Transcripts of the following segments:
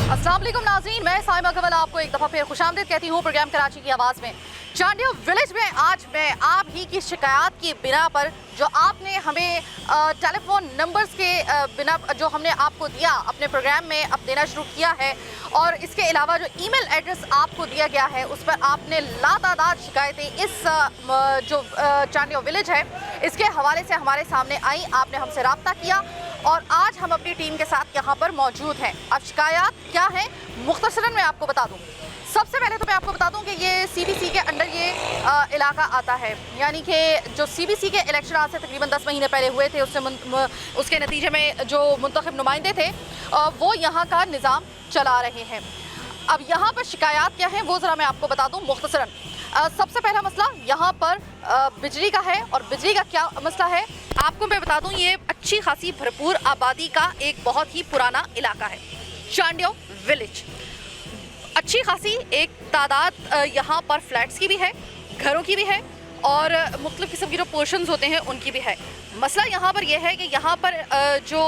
अस्सलाम वालेकुम नाज़रीन, मैं साइमा कवल आपको एक दफ़ा फिर खुशामदीद कहती हूँ प्रोग्राम कराची की आवाज़ में। चांडियो विलेज में आज मैं आप ही की शिकायत की बिना पर जो आपने हमें टेलीफोन नंबर्स के बिना जो हमने आपको दिया अपने प्रोग्राम में अब देना शुरू किया है, और इसके अलावा जो ईमेल एड्रेस आपको दिया गया है उस पर आपने लातादाद शिकायतें इस जो चांडियो विलेज है इसके हवाले से हमारे सामने आई। आपने हमसे रब्ता किया और आज हम अपनी टीम के साथ यहाँ पर मौजूद हैं। अब शिकायत क्या है मुख्तसरन मैं आपको बता दूँ। सबसे पहले तो मैं आपको बता दूं कि ये सीबीसी के अंडर ये इलाका आता है, यानी कि जो सीबीसी के इलेक्शन आज से तकरीबन 10 महीने पहले हुए थे उसके नतीजे में जो मुंतखब नुमाइंदे थे वो यहाँ का निज़ाम चला रहे हैं। अब यहाँ पर शिकायत क्या है वो ज़रा मैं आपको बता दूं मुख्तसरन। सबसे पहला मसला यहाँ पर बिजली का है, और बिजली का क्या मसला है आपको मैं बता दूं। ये अच्छी खासी भरपूर आबादी का एक बहुत ही पुराना इलाका है चांडियो विलेज। अच्छी खासी एक तादाद यहाँ पर फ्लैट्स की भी है, घरों की भी है, और मुख्तलिफ़ किस्म की जो पोर्शंस होते हैं उनकी भी है। मसला यहाँ पर यह है कि यहाँ पर जो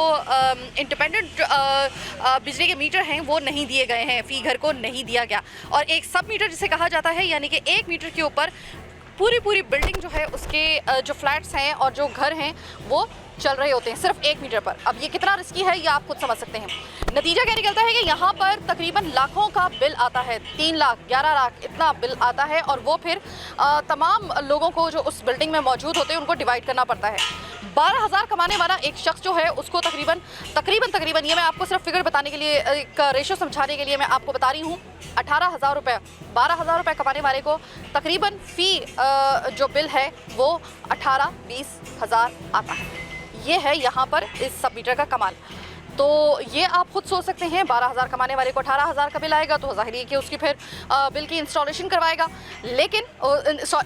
इंडिपेंडेंट बिजली के मीटर हैं वो नहीं दिए गए हैं, फ़ी घर को नहीं दिया गया, और एक सब मीटर जिसे कहा जाता है, यानी कि एक मीटर के ऊपर पूरी बिल्डिंग जो है उसके जो फ्लैट्स हैं और जो घर हैं वो चल रहे होते हैं सिर्फ 1 मीटर पर। अब ये कितना रिस्की है ये आप खुद समझ सकते हैं। नतीजा क्या निकलता है कि यहाँ पर तकरीबन लाखों का बिल आता है, 3 लाख 11 लाख इतना बिल आता है, और वो फिर तमाम लोगों को जो उस बिल्डिंग में मौजूद होते हैं उनको डिवाइड करना पड़ता है। 12,000 कमाने वाला एक शख्स जो है उसको तकरीबन ये मैं आपको सिर्फ फिगर बताने के लिए, एक रेशो समझाने के लिए मैं आपको बता रही हूँ, 18,000 रुपये 12,000 रुपये कमाने वाले को तकरीबन फ़ी जो बिल है वो 18-20 हज़ार आता है। ये है यहाँ पर इस सब मीटर का कमाल। तो ये आप खुद सोच सकते हैं 12,000 कमाने वाले को 18,000 का बिल आएगा तो ज़ाहिर है कि उसकी फिर बिल की इंस्टॉलेशन करवाएगा, लेकिन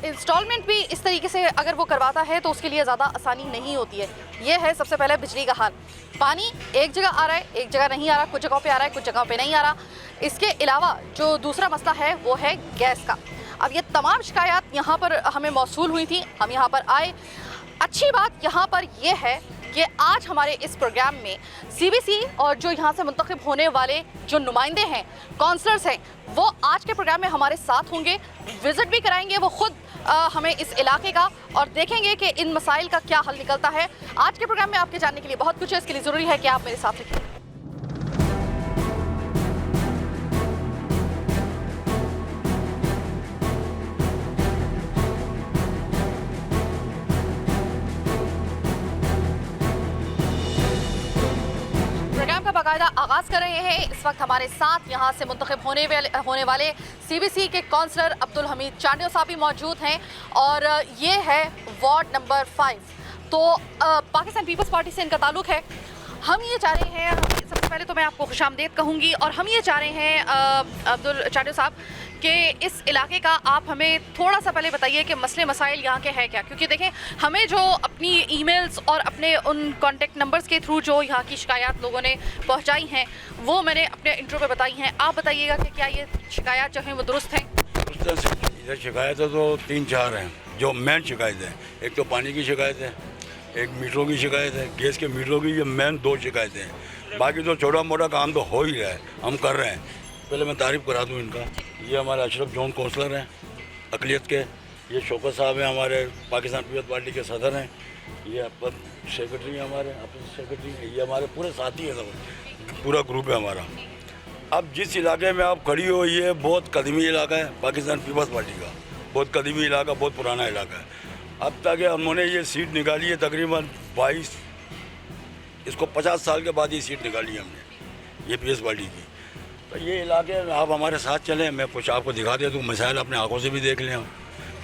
इंस्टॉलमेंट भी इस तरीके से अगर वो करवाता है तो उसके लिए ज़्यादा आसानी नहीं होती है। ये है सबसे पहले बिजली का हाल। पानी एक जगह आ रहा है, एक जगह नहीं आ रहा, कुछ जगहों पर आ रहा है, कुछ जगहों पर नहीं आ रहा। इसके अलावा जो दूसरा मसला है वो है गैस का। अब ये तमाम शिकायत यहाँ पर हमें मौसूल हुई थी, हम यहाँ पर आए। अच्छी बात यहाँ पर यह है कि आज हमारे इस प्रोग्राम में सीबीसी और जो यहाँ से मुंतखब होने वाले जो नुमाइंदे हैं, काउंसलर्स हैं, वो आज के प्रोग्राम में हमारे साथ होंगे, विज़िट भी कराएंगे वो खुद हमें इस इलाके का, और देखेंगे कि इन मसाइल का क्या हल निकलता है। आज के प्रोग्राम में आपके जानने के लिए बहुत कुछ है, इसके लिए ज़रूरी है कि आप मेरे साथ रखें। बाकायदा आगाज़ कर रहे हैं। इस वक्त हमारे साथ यहाँ से मुंतखब होने वाले सीबीसी के काउंसलर अब्दुल हमीद चांडियो साहब भी मौजूद हैं, और ये है वार्ड नंबर 5। तो पाकिस्तान पीपल्स पार्टी से इनका ताल्लुक़ है। हम ये चाह रहे हैं, सबसे पहले तो मैं आपको खुशामदीद कहूँगी, और हम ये चाह रहे हैं अब्दुल चांडियो साहब कि इस इलाके का आप हमें थोड़ा सा पहले बताइए कि मसले मसाइल यहाँ के हैं क्या, क्योंकि देखें हमें जो अपनी ईमेल्स और अपने उन कॉन्टेक्ट नंबर्स के थ्रू जो यहाँ की शिकायत लोगों ने पहुँचाई हैं वो मैंने अपने इंट्रो पे बताई हैं। आप बताइएगा कि क्या ये शिकायत जो हैं वो दुरुस्त हैं? इधर शिकायतें तो 3-4 हैं जो मेन शिकायत है। एक तो पानी की शिकायत है, एक मीटरों की शिकायत है, गैस के मीटरों की, ये मेन 2 शिकायतें हैं। बाकी तो छोटा मोटा काम तो हो ही रहा है, हम कर रहे हैं। पहले मैं तारीफ़ करा दूं इनका, ये हमारे अशरफ जोन काउंसलर हैं अकलियत के, ये शौकत साहब हैं हमारे पाकिस्तान पीपल्स पार्टी के सदर हैं, ये अपन सेक्रेटरी हैं हमारे, अपन सेक्रेटरी हैं, ये हमारे पूरे साथी हैं, सब पूरा ग्रुप है हमारा। अब जिस इलाके में आप खड़ी हो ये बहुत कदीमी इलाका है पाकिस्तान पीपल्स पार्टी का, बहुत कदीमी इलाका, बहुत पुराना इलाका है। अब तक उन्होंने ये सीट निकाली है तकरीबन 22, इसको 50 साल के बाद ये सीट निकाली है हमने, ये पीपल्स पार्टी की। तो ये इलाके आप हमारे साथ चलें, मैं कुछ आपको दिखा दे दूँ, मसाइल अपने आंखों से भी देख लें,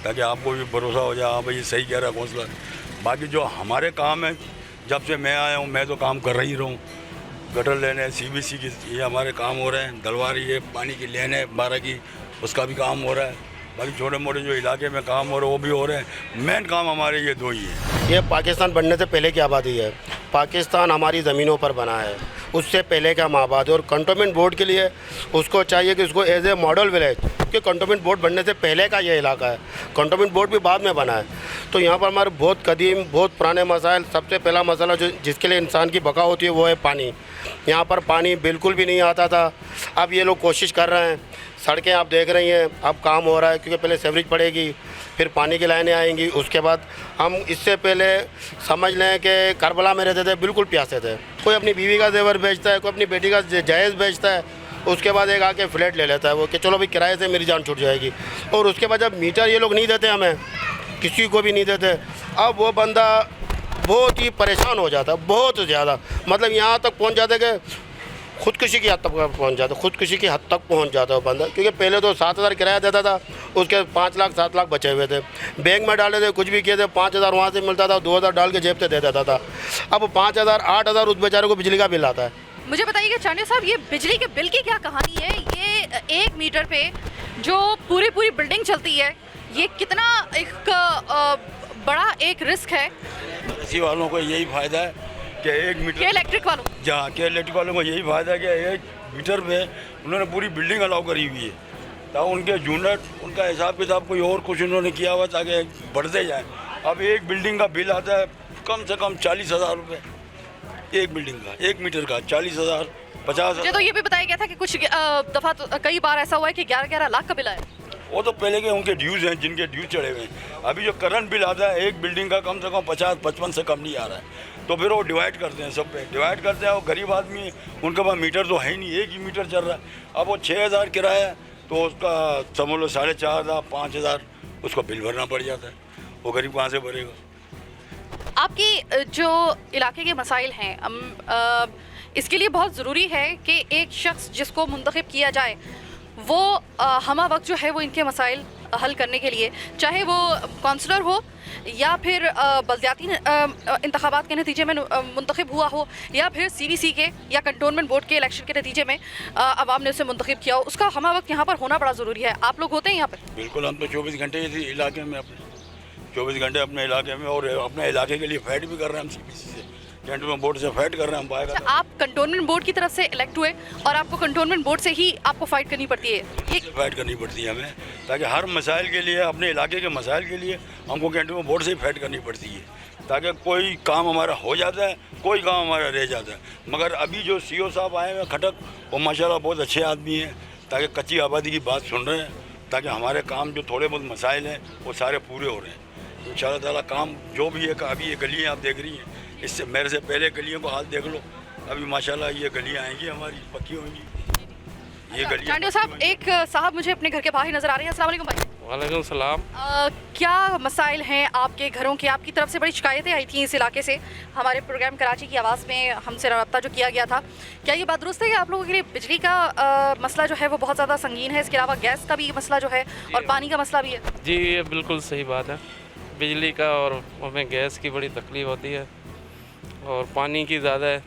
ताकि आपको भी भरोसा हो जाए, हाँ भाई ये सही कह रहा है काउंसलर। बाकी जो हमारे काम है, जब से मैं आया हूँ मैं तो काम कर रही रहूँ। गटर लेने सीबीसी की ये हमारे काम हो रहे हैं, दलवारी ये पानी की लेन है 12 की, उसका भी काम हो रहा है। बाकी छोटे मोटे जो इलाके में काम हो रहे हैं वो भी हो रहे हैं। मेन काम हमारे ये 2 ही है। ये पाकिस्तान बनने से पहले की आबादी है। पाकिस्तान हमारी ज़मीनों पर बना है उससे पहले का हम आबाद है। और कंटोनमेंट बोर्ड के लिए उसको चाहिए कि उसको एज ए मॉडल विलेज, क्योंकि कंटोनमेंट बोर्ड बनने से पहले का ये इलाका है, कंटोनमेंट बोर्ड भी बाद में बना है। तो यहाँ पर हमारे बहुत कदीम बहुत पुराने मसाइल, सबसे पहला मसाला जो जिसके लिए इंसान की बका होती है वो है पानी। यहाँ पर पानी बिल्कुल भी नहीं आता था। अब ये लोग कोशिश कर रहे हैं, सड़कें आप देख रही हैं, अब काम हो रहा है, क्योंकि पहले सीवरेज पड़ेगी, फिर पानी की लाइनें आएंगी। उसके बाद हम इससे पहले समझ लें कि करबला में रहते थे, बिल्कुल प्यासे थे। कोई अपनी बीवी का जेवर बेचता है, कोई अपनी बेटी का जहेज़ बेचता है, उसके बाद एक आके फ्लैट ले लेता है वो कि चलो भाई किराए से मेरी जान छूट जाएगी। और उसके बाद जब मीटर ये लोग नहीं देते, हमें किसी को भी नहीं देते, अब वो बंदा बहुत ही परेशान हो जाता है, बहुत ज़्यादा। मतलब यहाँ तक पहुँच जाता है कि खुदकुशी की हद तक पहुँच जाता, खुदकुशी की हद तक पहुँच जाता है बंदा। क्योंकि पहले तो 7,000 किराया देता था, उसके 5 लाख 7 लाख बचे हुए थे, बैंक में डाले थे, कुछ भी किए थे, 5,000 वहाँ से मिलता था, 2,000 डाल के जेब से दे देता था। अब 5,000 8,000 उस बेचारे को बिजली का बिल आता है। मुझे बताइएगा चांडिया साहब, ये बिजली के बिल की क्या कहानी है? ये 1 मीटर पे जो पूरी बिल्डिंग चलती है, ये कितना एक बड़ा एक रिस्क है इसी वालों को यही फ़ायदा है कि 1 मीटर के इलेक्ट्रिक वालों जहाँ के इलेक्ट्रिक वालों को यही फ़ायदा है कि 1 मीटर में उन्होंने पूरी बिल्डिंग अलाउ करी हुई है, ताकि उनके यूनिट उनका हिसाब किताब कोई और कुछ उन्होंने किया हुआ ताकि बढ़ते जाए। अब एक बिल्डिंग का बिल आता है कम से कम 40,000 रुपये, एक बिल्डिंग का 1 मीटर का 40,000 50,000। मुझे तो ये भी बताया गया था कि कुछ दफ़ा तो कई बार ऐसा हुआ है कि 11-11 लाख का बिल आया। वो तो पहले के उनके ड्यूज़ हैं, जिनके ड्यूज़ चढ़े हुए हैं। अभी जो करंट बिल आता है एक बिल्डिंग का कम से कम 50-55 से कम नहीं आ रहा है। तो फिर वो डिवाइड करते हैं, सब पे डिवाइड करते हैं। वो गरीब आदमी उनके पास मीटर तो है ही नहीं, एक ही मीटर चल रहा है। अब वो 6,000 किराया है तो उसका समझ लो 4,500 5,000 उसको बिल भरना पड़ जाता है। वो गरीब कहाँ से भरेगा? आपकी जो इलाके के मसाइल हैं, इसके लिए बहुत ज़रूरी है कि एक शख्स जिसको मुंतखब किया जाए वो हमा वक्त जो है वो इनके मसाइल हल करने के लिए, चाहे वो काउंसलर हो या फिर बलदियाती इंतखाबात के नतीजे में मुंतखब हुआ हो, या फिर CBC के या कंटोनमेंट बोर्ड के इलेक्शन के नतीजे में अवाम ने उसे मुंतखब किया हो, उसका हमा वक्त यहाँ पर होना बड़ा ज़रूरी है। आप लोग होते हैं यहाँ पर? बिल्कुल, हम तो 24 घंटे इसी इलाके में, अपने 24 घंटे अपने इलाके में, और अपने इलाके के लिए फाइट भी कर रहे हैं हम CBC से, कंटोनमेंट बोर्ड से फाइट कर रहे हैं हम। पाएगा आप कंटोनमेंट बोर्ड की तरफ से इलेक्ट हुए और आपको कंटोनमेंट बोर्ड से ही आपको फाइट करनी पड़ती है? ये फाइट करनी पड़ती है हमें, ताकि हर मसाइल के लिए, अपने इलाके के मसाइल के लिए हमको कंटोनमेंट बोर्ड से ही फाइट करनी पड़ती है, ताकि कोई काम हमारा हो जाता है, कोई काम हमारा रह जाता है। मगर अभी जो CO साहब आए हैं खटक, वो माशाल्लाह बहुत अच्छे आदमी हैं, ताकि कच्ची आबादी की बात सुन रहे हैं, ताकि हमारे काम जो थोड़े बहुत मसाइल हैं वो सारे पूरे हो रहे हैं इंशाअल्लाह ताला। काम जो भी है, अभी ये गलियाँ आप देख रही हैं, इससे मेरे से पहले गलियों को हाल देख लो, अभी माशाल्लाह ये गलियाँ आएंगी हमारी, पक्की होंगी ये गलियाँ। चांडिया साहब, एक साहब मुझे अपने घर के बाहर ही नजर आ रहे हैं। अस्सलाम वालेकुम भाई। वालेकुम सलाम। क्या मसाइल हैं आपके घरों के? आपकी तरफ से बड़ी शिकायतें आई थी इस इलाके से, हमारे प्रोग्राम कराची की आवाज़ में हमसे रब्ता जो किया गया था। क्या ये बात दुरुस्त है कि आप लोगों के लिए बिजली का मसला जो है वो बहुत ज़्यादा संगीन है? इसके अलावा गैस का भी मसला जो है और पानी का मसला भी है? जी ये बिल्कुल सही बात है, बिजली का और हमें गैस की बड़ी तकलीफ़ होती है, और पानी की ज़्यादा है।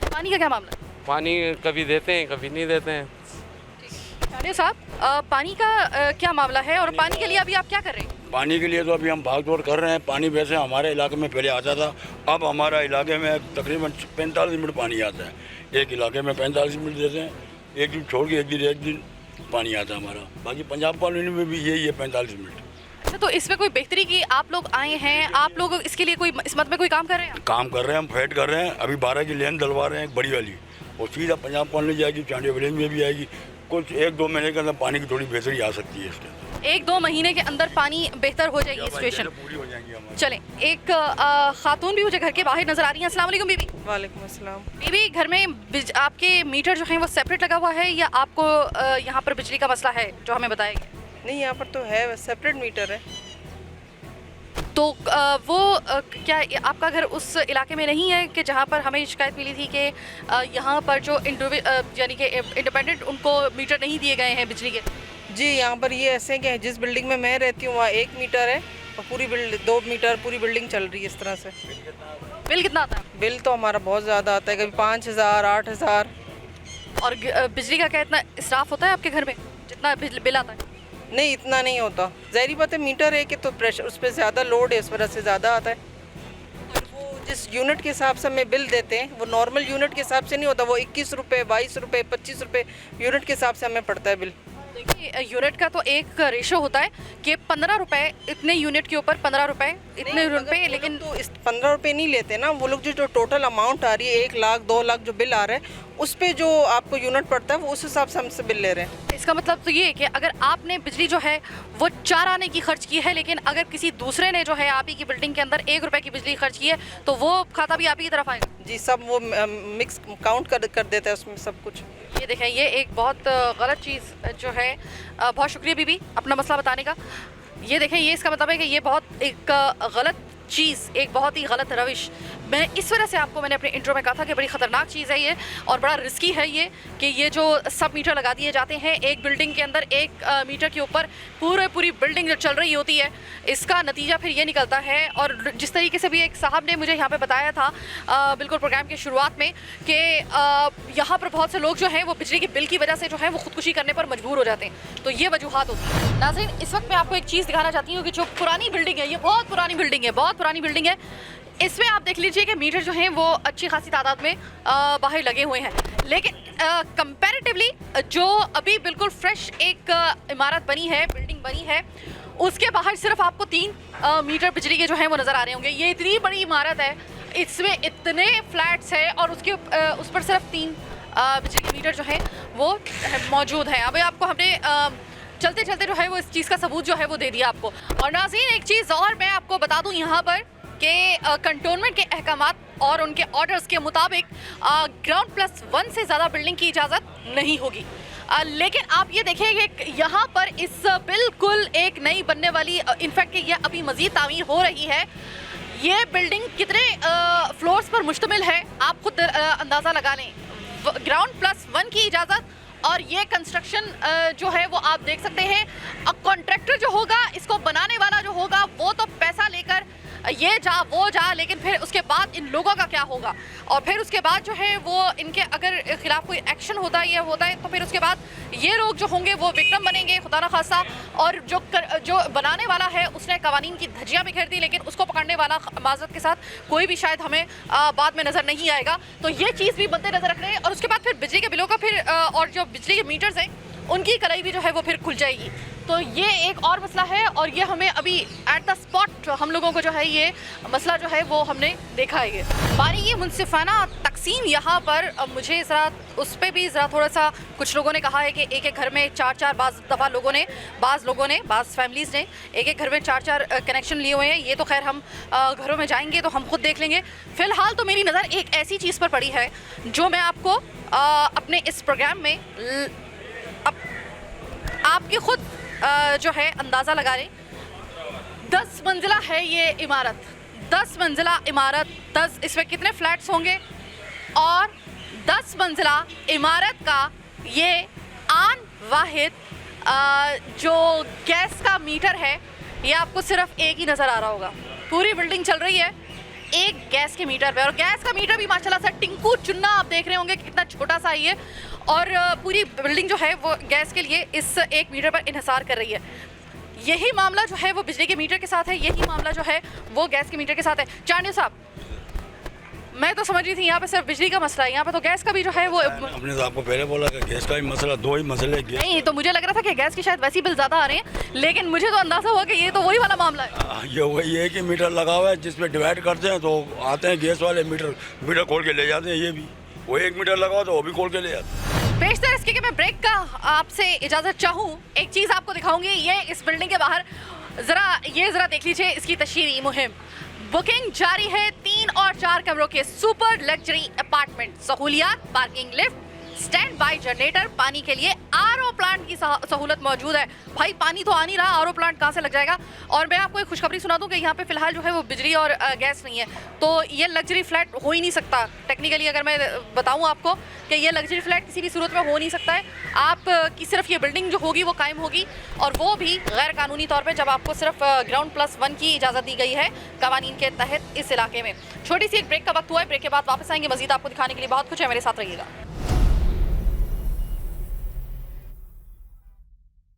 पानी का क्या मामला है? पानी कभी देते हैं कभी नहीं देते हैं। चांडिया साहब, पानी का क्या मामला है और पानी के लिए अभी आप क्या कर रहे हैं? पानी के लिए तो अभी हम भागदौड़ कर रहे हैं। पानी वैसे हमारे इलाके में पहले आता था, अब हमारा इलाके में तकरीबन 45 मिनट पानी आता है। एक इलाके में 45 मिनट देते हैं, एक दिन छोड़ के एक दिन पानी आता है हमारा। बाकी पंजाब कॉलोनी में भी यही है 45 मिनट। अच्छा, तो इसमें कोई बेहतरी की आप लोग आए हैं, आप लोग इसके लिए कोई इस मत में कोई काम कर रहे हैं? काम कर रहे हैं, हम फाइट कर रहे हैं। अभी 12 की लेन डलवा रहे हैं, एक बड़ी वाली, और सीधा पंजाब कॉलोनी जाएगी, चांडिया विलेज में भी आएगी। कुछ 1-2 महीने के अंदर पानी की थोड़ी बेहतरी आ सकती है इसके अंदर। 1-2 महीने के अंदर पानी बेहतर हो जाएगी सिचुएशन? पूरी हो जाएंगी हमारी। चलें, एक खातून भी मुझे घर के बाहर नजर आ रही है। अस्सलाम वालेकुम बीबी। वालेकुम अस्सलाम। बीबी, घर में आपके मीटर जो हैं वो सेपरेट लगा हुआ है या आपको यहाँ पर बिजली का मसला है जो हमें बताया गया? नहीं, यहाँ पर तो है सेपरेट मीटर है। तो वो क्या आपका घर उस इलाके में नहीं है कि जहाँ पर हमें शिकायत मिली थी कि यहाँ पर जो यानी कि इंडिपेंडेंट उनको मीटर नहीं दिए गए हैं बिजली के? जी, यहाँ पर ये ऐसे कि जिस बिल्डिंग में मैं रहती हूँ वहाँ 1 मीटर है और पूरी 2 मीटर पूरी बिल्डिंग चल रही है इस तरह से। बिल कितना आता है? बिल तो हमारा बहुत ज़्यादा आता है, कभी 5,000 8,000। और बिजली का क्या इतना इसराफ होता है आपके घर में जितना बिल आता है? नहीं, इतना नहीं होता। ज़ाहिर बात है, मीटर है कि तो प्रेशर उस पर ज़्यादा लोड है, इस वजह से ज़्यादा आता है। और वो जिस यूनिट के हिसाब से हमें बिल देते हैं वो नॉर्मल यूनिट के हिसाब से नहीं होता, वो 21 रुपये, 22 रुपये, 25 रुपये यूनिट के हिसाब से हमें पड़ता है बिल। देखिए यूनिट का तो एक रेशो होता है कि 15 रुपये इतने यूनिट के ऊपर 15 रुपये इतने रुपये, लेकिन तो इस 15 रुपये नहीं लेते ना वो लोग, जो टोटल अमाउंट आ रही है 1 लाख 2 लाख जो बिल आ रहा है उस पे जो आपको यूनिट पड़ता है वो उस हिसाब से हमसे बिल ले रहे हैं। इसका मतलब तो ये है कि अगर आपने बिजली जो है वो 4 आने की खर्च की है, लेकिन अगर किसी दूसरे ने जो है आप ही की बिल्डिंग के अंदर 1 रुपये की बिजली खर्च की है तो वो खाता भी आप ही की तरफ आएगा। जी सब वो मिक्स काउंट कर देता है उसमें सब कुछ। ये देखें, ये एक बहुत गलत चीज़ जो है, बहुत शुक्रिया बीबी अपना मसला बताने का। ये देखें, ये इसका मतलब है कि ये बहुत एक गलत चीज़, एक बहुत ही गलत रविश, मैं इस वजह से आपको मैंने अपने इंट्रो में कहा था कि बड़ी ख़तरनाक चीज़ है ये और बड़ा रिस्की है ये, कि ये जो सब मीटर लगा दिए जाते हैं एक बिल्डिंग के अंदर, एक मीटर के ऊपर पूरी बिल्डिंग जो चल रही होती है, इसका नतीजा फिर ये निकलता है। और जिस तरीके से भी एक साहब ने मुझे यहाँ पे बताया था बिल्कुल प्रोग्राम की शुरुआत में कि यहाँ पर बहुत से लोग जो हैं वो बिजली के बिल की वजह से जो है वो खुदकुशी करने पर मजबूर हो जाते हैं, तो ये वजूहात होती है। नाज़रीन, इस वक्त मैं आपको एक चीज़ दिखाना चाहती हूँ कि जो पुरानी बिल्डिंग है, ये बहुत पुरानी बिल्डिंग है, बहुत पुरानी बिल्डिंग है, इसमें आप देख लीजिए कि मीटर जो हैं वो अच्छी खासी तादाद में बाहर लगे हुए हैं, लेकिन कंपैरेटिवली जो अभी बिल्कुल फ्रेश एक इमारत बनी है, बिल्डिंग बनी है, उसके बाहर सिर्फ आपको 3 मीटर बिजली के जो हैं वो नज़र आ रहे होंगे। ये इतनी बड़ी इमारत है, इसमें इतने फ्लैट्स हैं और उस पर सिर्फ 3 बिजली के मीटर जो हैं वो मौजूद हैं। अभी आपको हमने चलते चलते जो है वो इस चीज़ का सबूत जो है वो दे दिया आपको। और नाज़रीन, एक चीज़ और मैं आपको बता दूं यहाँ पर कि कंटोनमेंट के अहकामात और उनके ऑर्डर्स के मुताबिक ग्राउंड प्लस 1 से ज़्यादा बिल्डिंग की इजाज़त नहीं होगी। लेकिन आप ये देखिए कि यहाँ पर इस बिल्कुल एक नई बनने वाली, इनफैक्ट ये अभी मज़ीद तामीर हो रही है, ये बिल्डिंग कितने फ्लोर्स पर मुश्तमिल है आप खुद अंदाज़ा लगा लें। ग्राउंड प्लस 1 की इजाज़त और ये कंस्ट्रक्शन जो है वो आप देख सकते हैं। अब कॉन्ट्रैक्टर जो होगा, इसको बनाने वाला जो होगा, वो तो पैसा लेकर ये जा वो जा, लेकिन फिर उसके बाद इन लोगों का क्या होगा? और फिर उसके बाद जो है वो इनके अगर खिलाफ कोई एक्शन होता है, ये होता है, तो फिर उसके बाद ये लोग जो होंगे वो विक्टिम बनेंगे, खुदा ना खासा। और जो बनाने वाला है उसने कवानीन की धज्जियाँ बिखेर दी, लेकिन उसको पकड़ने वाला माजरत के साथ कोई भी शायद हमें बाद में नज़र नहीं आएगा। तो ये चीज़ भी बनते नज़र रख रहे हैं। और उसके बाद फिर बिजली के बिलों का फिर और जो बिजली के मीटर्स हैं उनकी कलाई भी जो है वो फिर खुल जाएगी। तो ये एक और मसला है और ये हमें अभी एट द स्पॉट हम लोगों को जो है ये मसला जो है वो हमने देखा है। ये पानी की मुनसिफाना तकसीम यहाँ पर मुझे ज़रा उस पर भी ज़रा थोड़ा सा, कुछ लोगों ने कहा है कि एक घर में 4 बाज़ दफ़ा बाज़ फैमिलीज़ ने एक घर में 4 कनेक्शन लिए हुए हैं। ये तो खैर हम घरों में जाएंगे तो हम खुद देख लेंगे। फ़िलहाल तो मेरी नज़र एक ऐसी चीज़ पर पड़ी है जो मैं आपको अपने इस प्रोग्राम में आपकी खुद जो है अंदाज़ा लगा लें। 10 मंजिला है ये इमारत, 10 मंजिला इमारत, 10 इसमें कितने फ्लैट्स होंगे? और 10 मंजिला इमारत का ये आन वाहिद जो गैस का मीटर है, ये आपको सिर्फ एक ही नज़र आ रहा होगा। पूरी बिल्डिंग चल रही है एक गैस के मीटर पे, और गैस का मीटर भी माशाल्लाह से टिंकू चुन्ना आप देख रहे होंगे कितना छोटा सा ही है, और पूरी बिल्डिंग जो है वो गैस के लिए इस एक मीटर पर इन्हिसार कर रही है। यही मामला जो है वो बिजली के मीटर के साथ है, यही मामला जो है वो गैस के मीटर के साथ है। चांडियो साहब, मैं तो समझ रही थी यहाँ पे सिर्फ बिजली का मसला है, यहाँ पे तो गैस का भी जो है वो हमने तो आपको पहले बोला कि गैस का ही मसला, 2 ही मसले गैस। नहीं, तो मुझे लग रहा था कि गैस की शायद वैसी बिल ज़्यादा आ रहे हैं, लेकिन मुझे तो अंदाज़ा हुआ कि ये तो वही वाला मामला है। ये वही है कि मीटर लगा हुआ है जिसमें डिवाइड करते हैं, तो आते हैं गैस वाले मीटर खोल के ले जाते हैं। ये भी वो 1 मीटर लगा हुआ तो वो भी खोल के ले जाते हैं। पेशतर इसके कि मैं ब्रेक का आपसे इजाज़त चाहूँ, एक चीज़ आपको दिखाऊंगी। ये इस बिल्डिंग के बाहर ज़रा देख लीजिए इसकी तशहीरी मुहिम। बुकिंग जारी है 3 और 4 कमरों के सुपर लग्जरी अपार्टमेंट, सहूलियात, parking, lift, stand by generator, पानी के लिए आरओ प्लांट की सहूलत मौजूद है। भाई पानी तो आ नहीं रहा, आरओ प्लांट कहाँ से लग जाएगा? और मैं आपको एक खुशखबरी सुना दूं कि यहाँ पे फिलहाल जो है वो बिजली और गैस नहीं है, तो ये लग्जरी फ्लैट हो ही नहीं सकता। टेक्निकली अगर मैं बताऊँ आपको कि ये लग्जरी फ्लैट किसी भी सूरत में हो नहीं सकता है। आपकी सिर्फ ये बिल्डिंग जो होगी वो कायम होगी, और वो भी गैर कानूनी तौर पर, जब आपको सिर्फ ग्राउंड प्लस 1 की इजाज़त दी गई है कवानीन के तहत इस इलाके में। छोटी सी एक ब्रेक का वक्त हुआ है, ब्रेक के बाद वापस आएंगे, मजीद आपको दिखाने के लिए बहुत कुछ है, मेरे साथ रहिएगा।